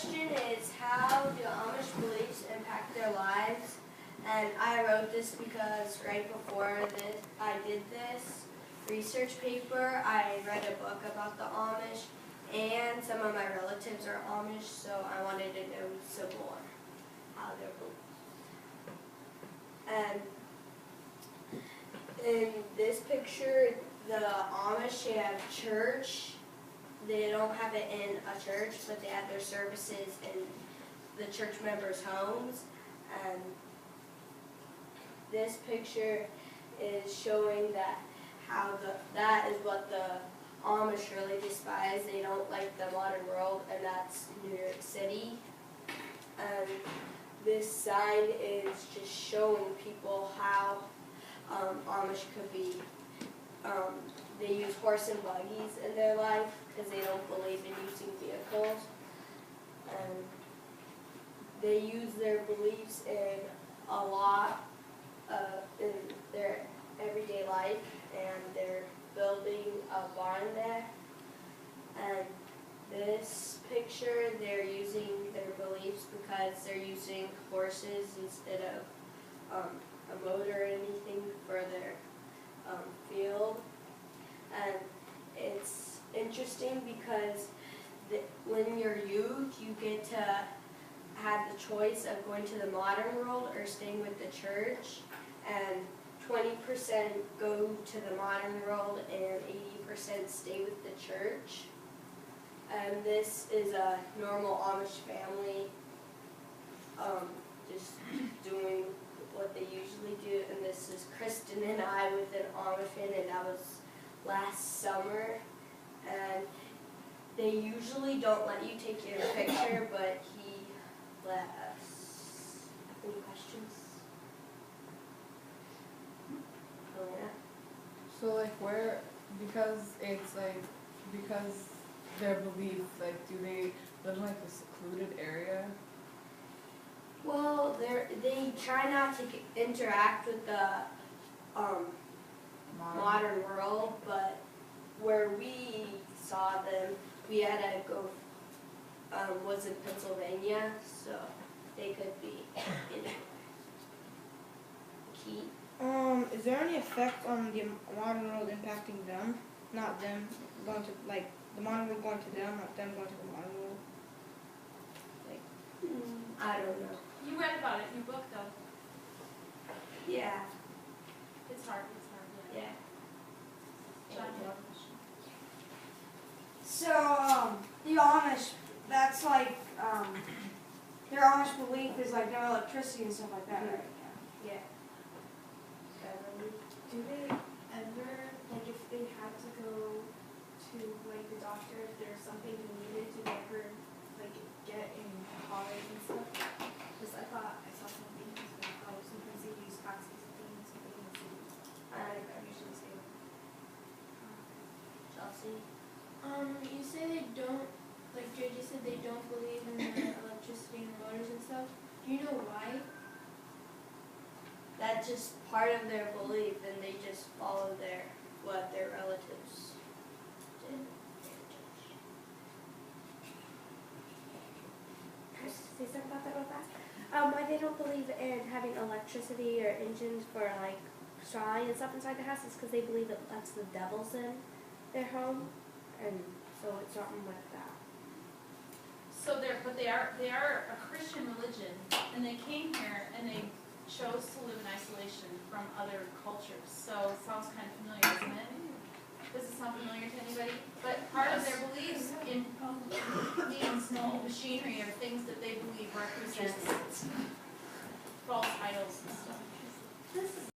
question is, how do Amish beliefs impact their lives? And I wrote this because right before I did this research paper, I read a book about the Amish, and some of my relatives are Amish, so I wanted to know some more how they're believed. And in this picture, the Amish, they have church. They don't have it in a church, but they have their services in the church members' homes. And this picture is showing that that is what the Amish really despise. They don't like the modern world, and that's New York City. And this sign is just showing people how Amish could be. They use horse and buggies in their life because they don't believe in using vehicles. And they use their beliefs in a lot in their everyday life, and they're building a barn there. And this picture, they're using their beliefs because they're using horses instead of a motor or anything for their field. And it's interesting because when you're youth, you get to have the choice of going to the modern world or staying with the church. And 20% go to the modern world and 80% stay with the church. And this is a normal Amish family just doing what they usually do. And this is Kristen and I with an Amish fan, and that was last summer. And they usually don't let you take your picture, but he let us. Any questions? So like where, because their beliefs, like do they live in like a secluded area? Well, they try not to interact with the modern world, but where we saw them, we had to go, was in Pennsylvania, so they could be anywhere. Key. Is there any effect on the modern world impacting them? Not them going to, like, the modern world going to them, not them going to the modern world? Like, I don't know. You read about it in your book, though. Yeah. It's hard, yeah. Yeah. John, you have a question? So, the Amish, that's like, their Amish belief is like no electricity and stuff like that, right? Yeah. Do they ever, like if they had to go to like the doctor, if there's something they needed, do they ever like get in cars and stuff? Because I thought I saw something like, oh, sometimes they use taxis and things in the city. I usually say Chelsea? You say they don't, like JJ said they don't believe in the electricity and motors and stuff. Do you know why? That's just part of their belief, and they just follow what their relatives did. Can I just say something about that real fast? Why they don't believe in having electricity or engines for like strawing and stuff inside the house is because they believe it lets the devils in their home, and so it's something with that. So they are a Christian religion, and they came here and they chose to live in isolation from other cultures. So it sounds kind of familiar, doesn't it? Does it sound familiar to anybody? But part of their beliefs in means machinery or things that they believe represents false idols and stuff.